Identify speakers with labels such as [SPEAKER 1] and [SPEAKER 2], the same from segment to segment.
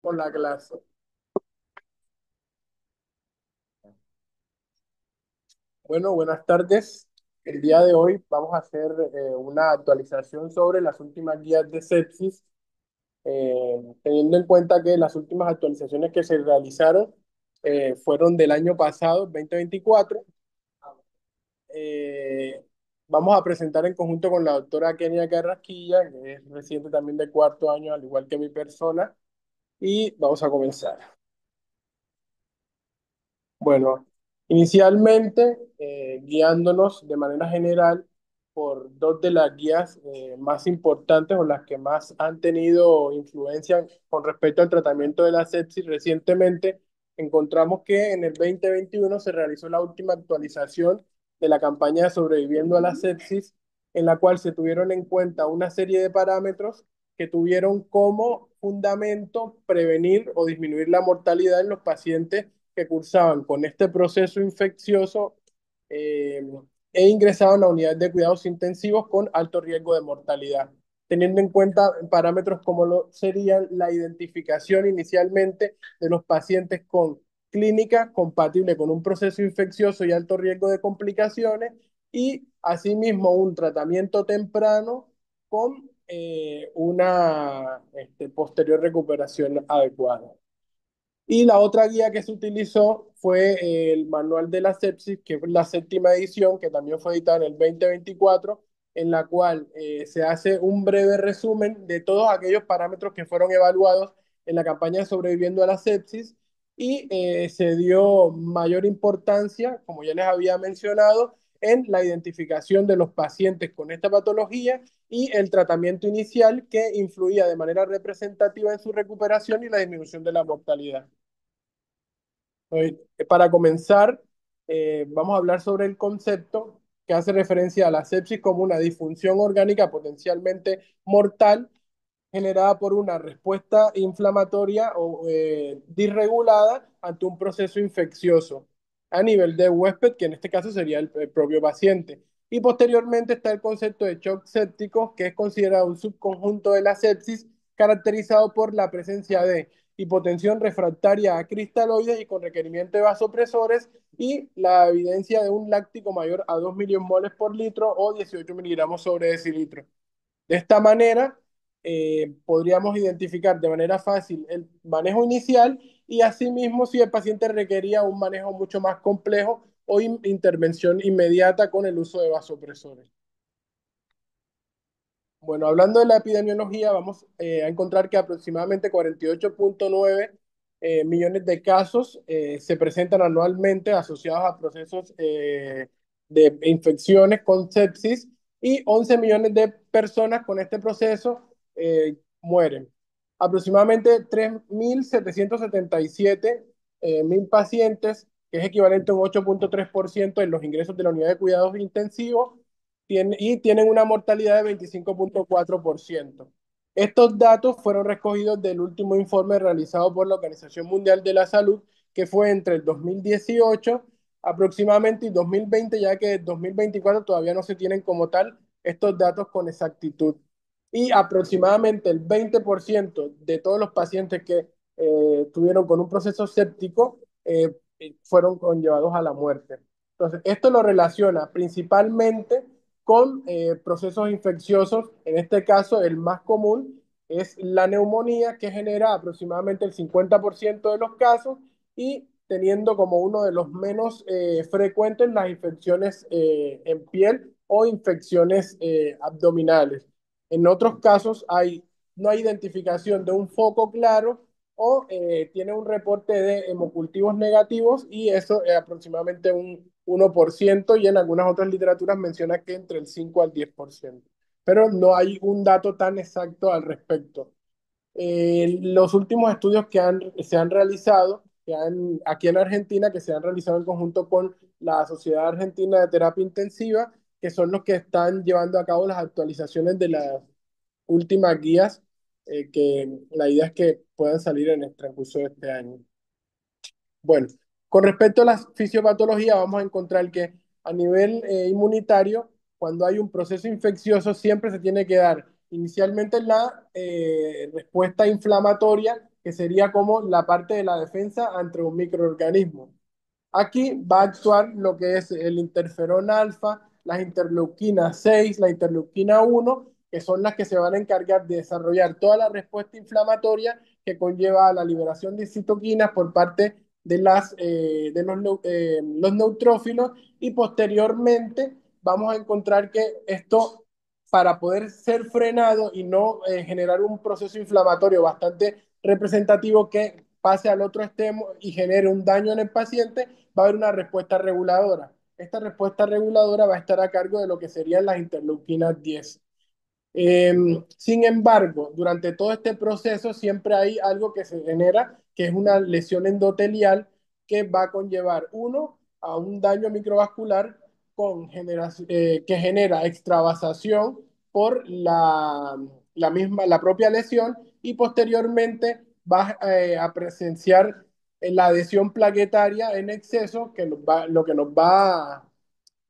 [SPEAKER 1] con la clase. Bueno, buenas tardes. El día de hoy vamos a hacer una actualización sobre las últimas guías de sepsis, teniendo en cuenta que las últimas actualizaciones que se realizaron fueron del año pasado, 2024. Eh, Vamos a presentar en conjunto con la doctora Kenia Carrasquilla, que es residente también de cuarto año, al igual que mi persona, y vamos a comenzar. Bueno, inicialmente guiándonos de manera general por dos de las guías más importantes o las que más han tenido influencia con respecto al tratamiento de la sepsis recientemente, encontramos que en el 2021 se realizó la última actualización de la campaña de Sobreviviendo a la Sepsis, en la cual se tuvieron en cuenta una serie de parámetros que tuvieron como fundamento prevenir o disminuir la mortalidad en los pacientes que cursaban con este proceso infeccioso eh, e ingresaban a unidades de cuidados intensivos con alto riesgo de mortalidad, teniendo en cuenta parámetros como lo serían la identificación inicialmente de los pacientes con clínica compatible con un proceso infeccioso y alto riesgo de complicaciones y asimismo un tratamiento temprano con una posterior recuperación adecuada. Y la otra guía que se utilizó fue el Manual de la Sepsis, que es la séptima edición, que también fue editada en el 2024, en la cual se hace un breve resumen de todos aquellos parámetros que fueron evaluados en la campaña de Sobreviviendo a la Sepsis y se dio mayor importancia, como ya les había mencionado, en la identificación de los pacientes con esta patología y el tratamiento inicial que influía de manera representativa en su recuperación y la disminución de la mortalidad. Para comenzar, vamos a hablar sobre el concepto que hace referencia a la sepsis como una disfunción orgánica potencialmente mortal generada por una respuesta inflamatoria o disregulada ante un proceso infeccioso a nivel de huésped, que en este caso sería el propio paciente. Y posteriormente está el concepto de shock séptico, que es considerado un subconjunto de la sepsis caracterizado por la presencia de hipotensión refractaria a cristaloides y con requerimiento de vasopresores y la evidencia de un láctico mayor a 2 milimoles por litro o 18 miligramos sobre decilitro. De esta manera, podríamos identificar de manera fácil el manejo inicial y asimismo si el paciente requería un manejo mucho más complejo o intervención inmediata con el uso de vasopresores. Bueno, hablando de la epidemiología, vamos a encontrar que aproximadamente 48,9 millones de casos se presentan anualmente asociados a procesos de infecciones con sepsis y 11 millones de personas con este proceso mueren. Aproximadamente 3.777 mil pacientes, que es equivalente a un 8,3% en los ingresos de la unidad de cuidados intensivos, y tienen una mortalidad de 25,4%. Estos datos fueron recogidos del último informe realizado por la Organización Mundial de la Salud, que fue entre el 2018 aproximadamente y 2020, ya que en 2024 todavía no se tienen como tal estos datos con exactitud. Y aproximadamente el 20% de todos los pacientes que tuvieron con un proceso séptico fueron conllevados a la muerte. Entonces, esto lo relaciona principalmente con procesos infecciosos. En este caso, el más común es la neumonía, que genera aproximadamente el 50% de los casos y teniendo como uno de los menos frecuentes las infecciones en piel o infecciones abdominales. En otros casos no hay identificación de un foco claro o tiene un reporte de hemocultivos negativos y eso es aproximadamente un 1% y en algunas otras literaturas menciona que entre el 5 al 10%. Pero no hay un dato tan exacto al respecto. Los últimos estudios se han realizado aquí en Argentina, que se han realizado en conjunto con la Sociedad Argentina de Terapia Intensiva, que son los que están llevando a cabo las actualizaciones de las últimas guías, que la idea es que puedan salir en el transcurso de este año. Bueno, con respecto a la fisiopatología, vamos a encontrar que a nivel inmunitario, cuando hay un proceso infeccioso, siempre se tiene que dar inicialmente la respuesta inflamatoria, que sería como la parte de la defensa ante un microorganismo. Aquí va a actuar lo que es el interferón alfa, las interleuquinas 6, la interleuquina 1, que son las que se van a encargar de desarrollar toda la respuesta inflamatoria que conlleva a la liberación de citoquinas por parte de, los neutrófilos, y posteriormente vamos a encontrar que esto, para poder ser frenado y no generar un proceso inflamatorio bastante representativo que pase al otro extremo y genere un daño en el paciente, va a haber una respuesta reguladora. Esta respuesta reguladora va a estar a cargo de lo que serían las interleuquinas 10. Sin embargo, durante todo este proceso siempre hay algo que se genera, que es una lesión endotelial que va a conllevar, uno, a un daño microvascular que genera extravasación por la propia lesión, y posteriormente va a presenciar la adhesión plaquetaria en exceso, que lo que nos va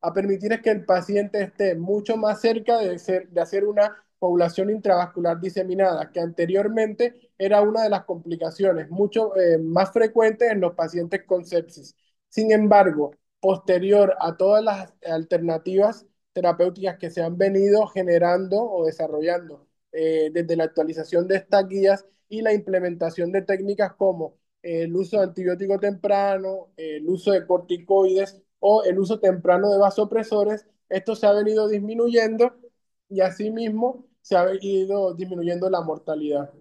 [SPEAKER 1] a permitir es que el paciente esté mucho más cerca de hacer una población intravascular diseminada, que anteriormente era una de las complicaciones mucho más frecuentes en los pacientes con sepsis. Sin embargo, posterior a todas las alternativas terapéuticas que se han venido generando o desarrollando desde la actualización de estas guías y la implementación de técnicas como el uso de antibiótico temprano, el uso de corticoides o el uso temprano de vasopresores, esto se ha venido disminuyendo y asimismo se ha ido disminuyendo la mortalidad.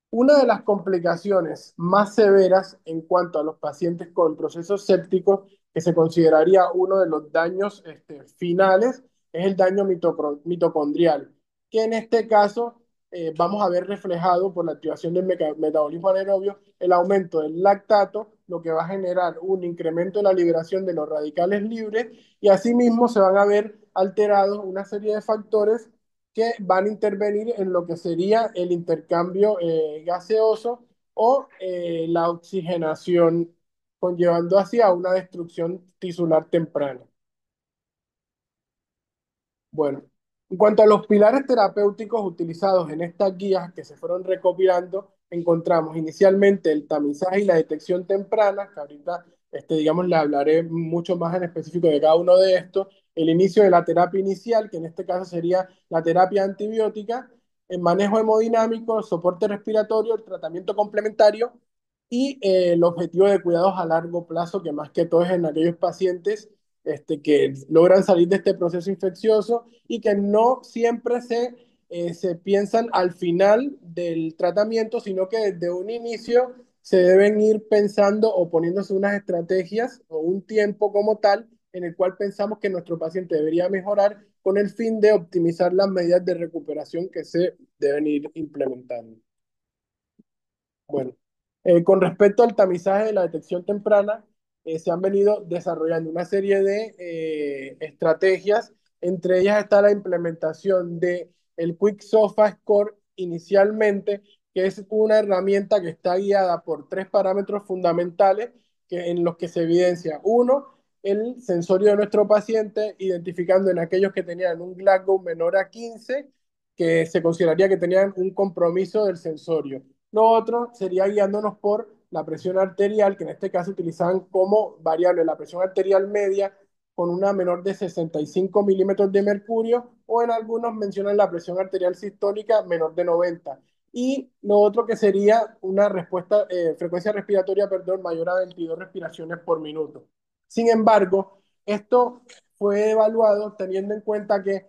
[SPEAKER 1] Una de las complicaciones más severas en cuanto a los pacientes con procesos sépticos, que se consideraría uno de los daños finales, es el daño mitocondrial, que en este caso vamos a ver reflejado por la activación del metabolismo anaerobio, el aumento del lactato, lo que va a generar un incremento de la liberación de los radicales libres, y asimismo se van a ver alterados una serie de factores que van a intervenir en lo que sería el intercambio gaseoso o la oxigenación, conllevando así a una destrucción tisular temprana. Bueno, en cuanto a los pilares terapéuticos utilizados en estas guías que se fueron recopilando, encontramos inicialmente el tamizaje y la detección temprana, que ahorita, digamos, le hablaré mucho más en específico de cada uno de estos, el inicio de la terapia inicial, que en este caso sería la terapia antibiótica, el manejo hemodinámico, el soporte respiratorio, el tratamiento complementario y el objetivo de cuidados a largo plazo, que más que todo es en aquellos pacientes que logran salir de este proceso infeccioso y que no siempre se piensan al final del tratamiento, sino que desde un inicio se deben ir pensando o poniéndose unas estrategias o un tiempo como tal en el cual pensamos que nuestro paciente debería mejorar con el fin de optimizar las medidas de recuperación que se deben ir implementando. Bueno, con respecto al tamizaje de la detección temprana, se han venido desarrollando una serie de estrategias. Entre ellas está la implementación de el Quick SOFA Score inicialmente, que es una herramienta que está guiada por tres parámetros fundamentales en los que se evidencia. Uno, el sensorio de nuestro paciente, identificando en aquellos que tenían un Glasgow menor a 15, que se consideraría que tenían un compromiso del sensorio. Lo otro sería guiándonos por la presión arterial, que en este caso utilizaban como variable la presión arterial media con una menor de 65 milímetros de mercurio, o en algunos mencionan la presión arterial sistólica menor de 90. Y lo otro que sería una frecuencia respiratoria, perdón, mayor a 22 respiraciones por minuto. Sin embargo, esto fue evaluado teniendo en cuenta que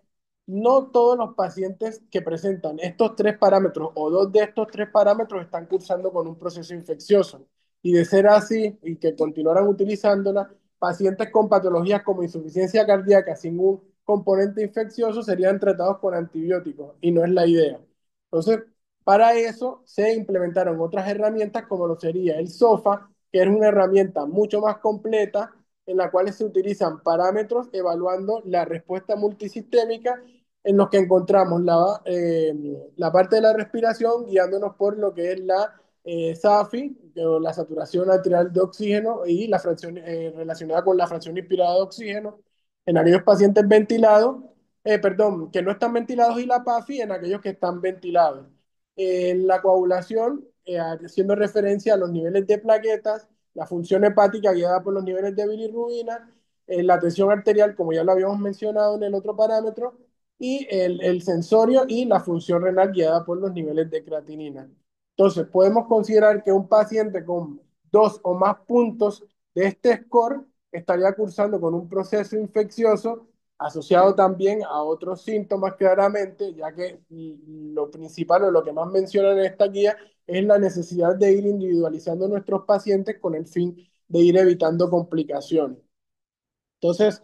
[SPEAKER 1] no todos los pacientes que presentan estos tres parámetros o dos de estos tres parámetros están cursando con un proceso infeccioso. Y de ser así y que continuaran utilizándola, pacientes con patologías como insuficiencia cardíaca sin un componente infeccioso serían tratados con antibióticos, y no es la idea. Entonces, para eso se implementaron otras herramientas como lo sería el SOFA, que es una herramienta mucho más completa en la cual se utilizan parámetros evaluando la respuesta multisistémica, en los que encontramos la parte de la respiración guiándonos por lo que es la SAFI, la saturación arterial de oxígeno, y la fracción relacionada con la fracción inspirada de oxígeno en aquellos pacientes ventilados, que no están ventilados, y la PAFI en aquellos que están ventilados. La coagulación haciendo referencia a los niveles de plaquetas, la función hepática guiada por los niveles de bilirrubina, la tensión arterial, como ya lo habíamos mencionado en el otro parámetro, y el sensorio y la función renal guiada por los niveles de creatinina. Entonces, podemos considerar que un paciente con dos o más puntos de este score estaría cursando con un proceso infeccioso asociado también a otros síntomas claramente, ya que lo principal o lo que más mencionan en esta guía es la necesidad de ir individualizando nuestros pacientes con el fin de ir evitando complicaciones. Entonces,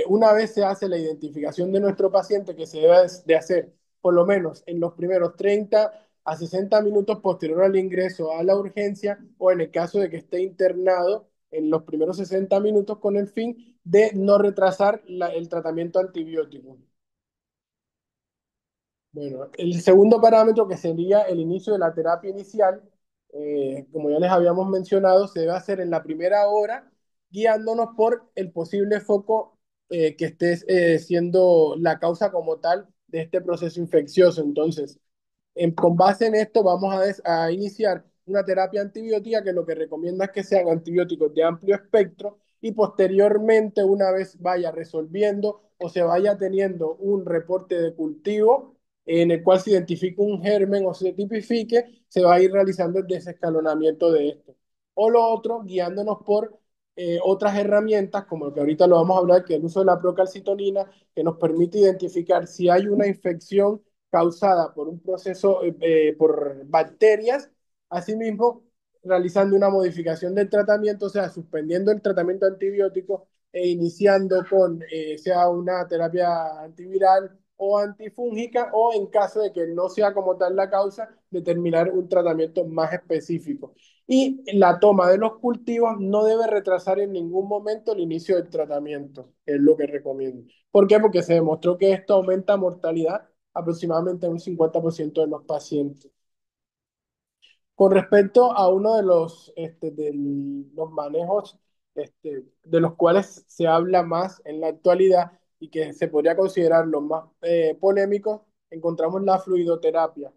[SPEAKER 1] una vez se hace la identificación de nuestro paciente, que se debe de hacer por lo menos en los primeros 30 a 60 minutos posterior al ingreso a la urgencia o en el caso de que esté internado en los primeros 60 minutos con el fin de no retrasar el tratamiento antibiótico. Bueno, el segundo parámetro, que sería el inicio de la terapia inicial, como ya les habíamos mencionado, se debe hacer en la primera hora, guiándonos por el posible foco que esté siendo la causa como tal de este proceso infeccioso. Entonces, con base en esto vamos a iniciar una terapia antibiótica que lo que recomienda es que sean antibióticos de amplio espectro y posteriormente, una vez vaya resolviendo o se vaya teniendo un reporte de cultivo en el cual se identifique un germen o se tipifique, se va a ir realizando el desescalonamiento de esto. O lo otro, guiándonos por otras herramientas, como lo que ahorita lo vamos a hablar, que es el uso de la procalcitonina, que nos permite identificar si hay una infección causada por un proceso, por bacterias, asimismo realizando una modificación del tratamiento, o sea, suspendiendo el tratamiento antibiótico e iniciando con, sea una terapia antiviral o antifúngica, o en caso de que no sea como tal la causa, determinar un tratamiento más específico. Y la toma de los cultivos no debe retrasar en ningún momento el inicio del tratamiento, es lo que recomiendo. ¿Por qué? Porque se demostró que esto aumenta mortalidad aproximadamente un 50% de los pacientes. Con respecto a uno de los manejos de los cuales se habla más en la actualidad y que se podría considerar los más polémicos, encontramos la fluidoterapia,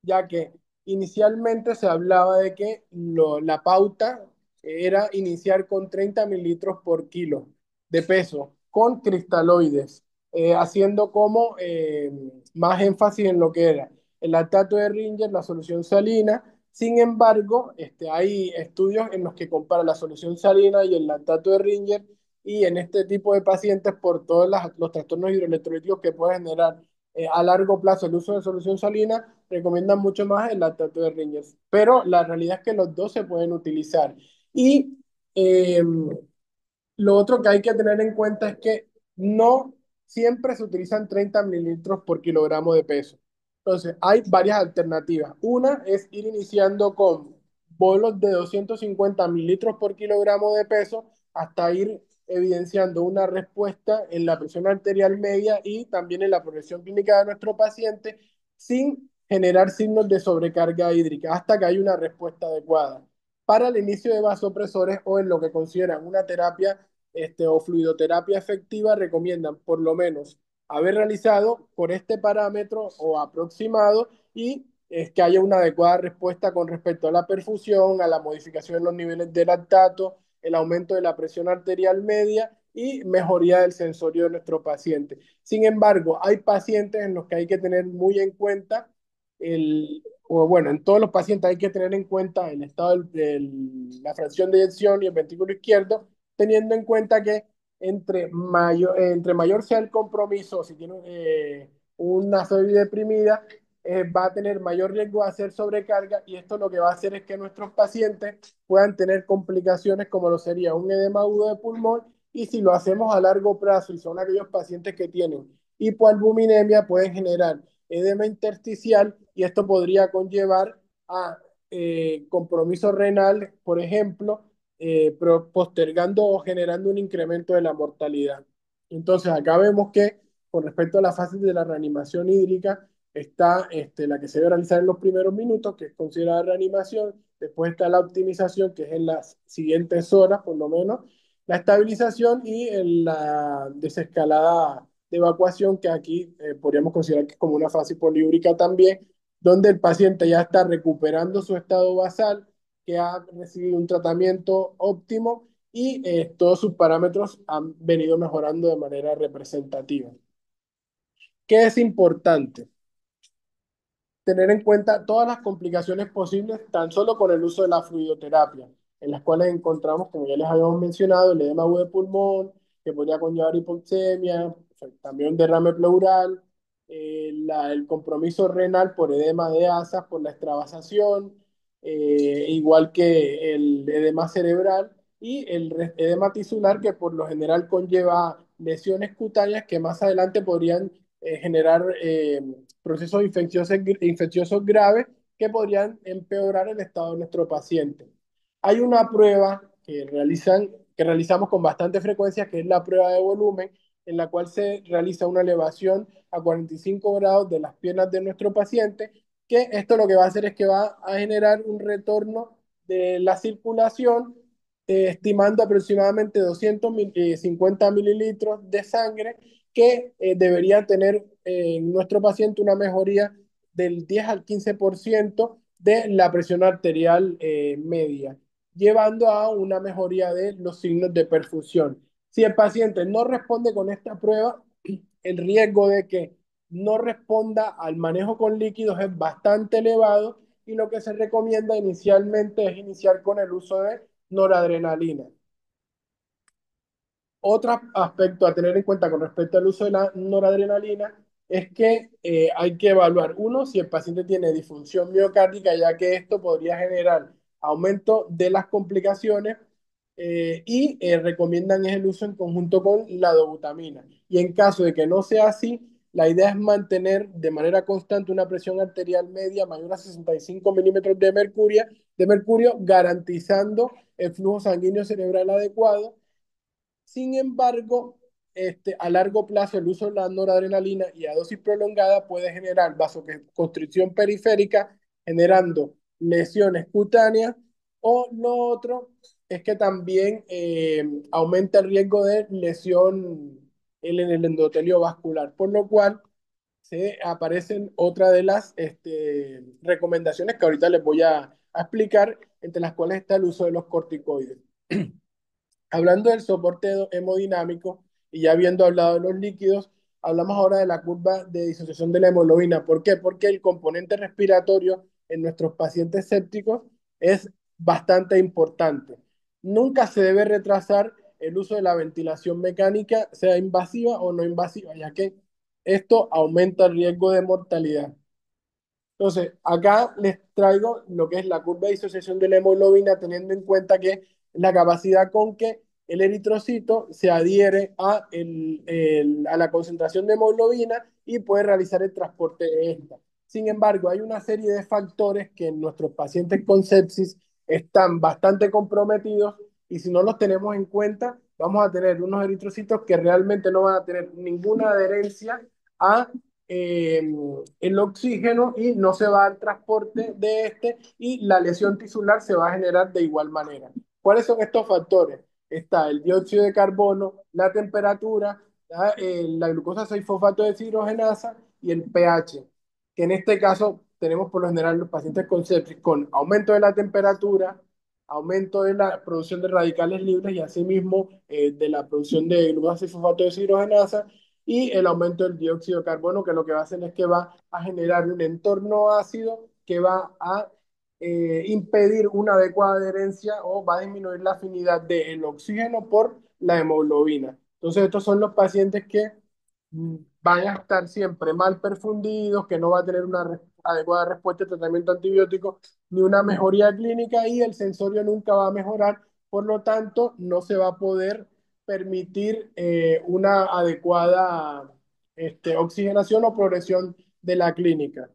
[SPEAKER 1] ya que inicialmente se hablaba de que la pauta era iniciar con 30 mililitros por kilo de peso con cristaloides, haciendo como más énfasis en lo que era el lactato de Ringer, la solución salina. Sin embargo, hay estudios en los que comparan la solución salina y el lactato de Ringer, y en este tipo de pacientes, por todos los trastornos hidroelectrolíticos que puede generar a largo plazo el uso de solución salina, recomiendan mucho más el lactato de Ringer. Pero la realidad es que los dos se pueden utilizar. Y eh, lo otro que hay que tener en cuenta es que no siempre se utilizan 30 mililitros por kilogramo de peso. Entonces, hay varias alternativas. Una es ir iniciando con bolos de 250 mililitros por kilogramo de peso hasta ir evidenciando una respuesta en la presión arterial media y también en la progresión clínica de nuestro paciente sin generar signos de sobrecarga hídrica hasta que hay una respuesta adecuada. Para el inicio de vasopresores o en lo que consideran una terapia o fluidoterapia efectiva, recomiendan por lo menos haber realizado por este parámetro o aproximado y es que haya una adecuada respuesta con respecto a la perfusión, a la modificación de los niveles de lactato, el aumento de la presión arterial media y mejoría del sensorio de nuestro paciente. Sin embargo, hay pacientes en los que hay que tener muy en cuenta o bueno, en todos los pacientes hay que tener en cuenta el estado de la fracción de eyección y el ventrículo izquierdo, teniendo en cuenta que entre mayor sea el compromiso, si tiene una soy deprimida, va a tener mayor riesgo de hacer sobrecarga, y esto lo que va a hacer es que nuestros pacientes puedan tener complicaciones como lo sería un edema agudo de pulmón, y si lo hacemos a largo plazo y son aquellos pacientes que tienen hipoalbuminemia, pueden generar edema intersticial y esto podría conllevar a compromiso renal, por ejemplo, postergando o generando un incremento de la mortalidad. Entonces, acá vemos que con respecto a la fase de la reanimación hídrica, está la que se debe realizar en los primeros minutos, que es considerada reanimación, después está la optimización, que es en las siguientes horas, por lo menos, la estabilización y en la desescalada de evacuación, que aquí podríamos considerar que es como una fase poliúrica también, donde el paciente ya está recuperando su estado basal, que ha recibido un tratamiento óptimo y todos sus parámetros han venido mejorando de manera representativa. ¿Qué es importante? Tener en cuenta todas las complicaciones posibles tan solo con el uso de la fluidoterapia, en las cuales encontramos, como ya les habíamos mencionado, el edema agudo de pulmón, que podría conllevar hipoxemia, también un derrame pleural, el compromiso renal por edema de asas, por la extravasación, igual que el edema cerebral y el edema tisular, que por lo general conlleva lesiones cutáneas que más adelante podrían generar procesos infecciosos graves que podrían empeorar el estado de nuestro paciente. Hay una prueba que realizamos con bastante frecuencia, que es la prueba de volumen, en la cual se realiza una elevación a 45 grados de las piernas de nuestro paciente, que esto lo que va a hacer es que va a generar un retorno de la circulación, estimando aproximadamente 250 mililitros de sangre que debería tener nuestro paciente una mejoría del 10 al 15% de la presión arterial media, llevando a una mejoría de los signos de perfusión. Si el paciente no responde con esta prueba, el riesgo de que no responda al manejo con líquidos es bastante elevado y lo que se recomienda inicialmente es iniciar con el uso de noradrenalina. Otro aspecto a tener en cuenta con respecto al uso de la noradrenalina es que hay que evaluar, uno, si el paciente tiene disfunción miocárdica, ya que esto podría generar aumento de las complicaciones y recomiendan el uso en conjunto con la dobutamina. Y en caso de que no sea así, la idea es mantener de manera constante una presión arterial media mayor a 65 milímetros de mercurio, garantizando el flujo sanguíneo cerebral adecuado. Sin embargo, a largo plazo el uso de la noradrenalina y a dosis prolongada puede generar vasoconstricción periférica, generando lesiones cutáneas, o lo otro es que también aumenta el riesgo de lesión en el endotelio vascular, por lo cual se aparecen otra de las recomendaciones que ahorita les voy a explicar, entre las cuales está el uso de los corticoides. Hablando del soporte hemodinámico y ya habiendo hablado de los líquidos, hablamos ahora de la curva de disociación de la hemoglobina. ¿Por qué? Porque el componente respiratorio en nuestros pacientes sépticos es bastante importante. Nunca se debe retrasar el uso de la ventilación mecánica, sea invasiva o no invasiva, ya que esto aumenta el riesgo de mortalidad. Entonces, acá les traigo lo que es la curva de disociación de la hemoglobina, teniendo en cuenta que la capacidad con que el eritrocito se adhiere a la concentración de hemoglobina y puede realizar el transporte de esta. Sin embargo, hay una serie de factores que en nuestros pacientes con sepsis están bastante comprometidos y si no los tenemos en cuenta, vamos a tener unos eritrocitos que realmente no van a tener ninguna adherencia a eh, el oxígeno y no se va al transporte de este y la lesión tisular se va a generar de igual manera. ¿Cuáles son estos factores? Está el dióxido de carbono, la temperatura, la glucosa 6-fosfato de deshidrogenasa y el pH, que en este caso tenemos por lo general los pacientes con sepsis con aumento de la temperatura, aumento de la producción de radicales libres y asimismo de la producción de glucosa 6-fosfato de deshidrogenasa y el aumento del dióxido de carbono, que lo que va a hacer es que va a generar un entorno ácido que va a impedir una adecuada adherencia o va a disminuir la afinidad del oxígeno por la hemoglobina. Entonces, estos son los pacientes que van a estar siempre mal perfundidos, que no va a tener una adecuada respuesta al tratamiento antibiótico ni una mejoría clínica y el sensorio nunca va a mejorar, por lo tanto, no se va a poder permitir una adecuada oxigenación o progresión de la clínica.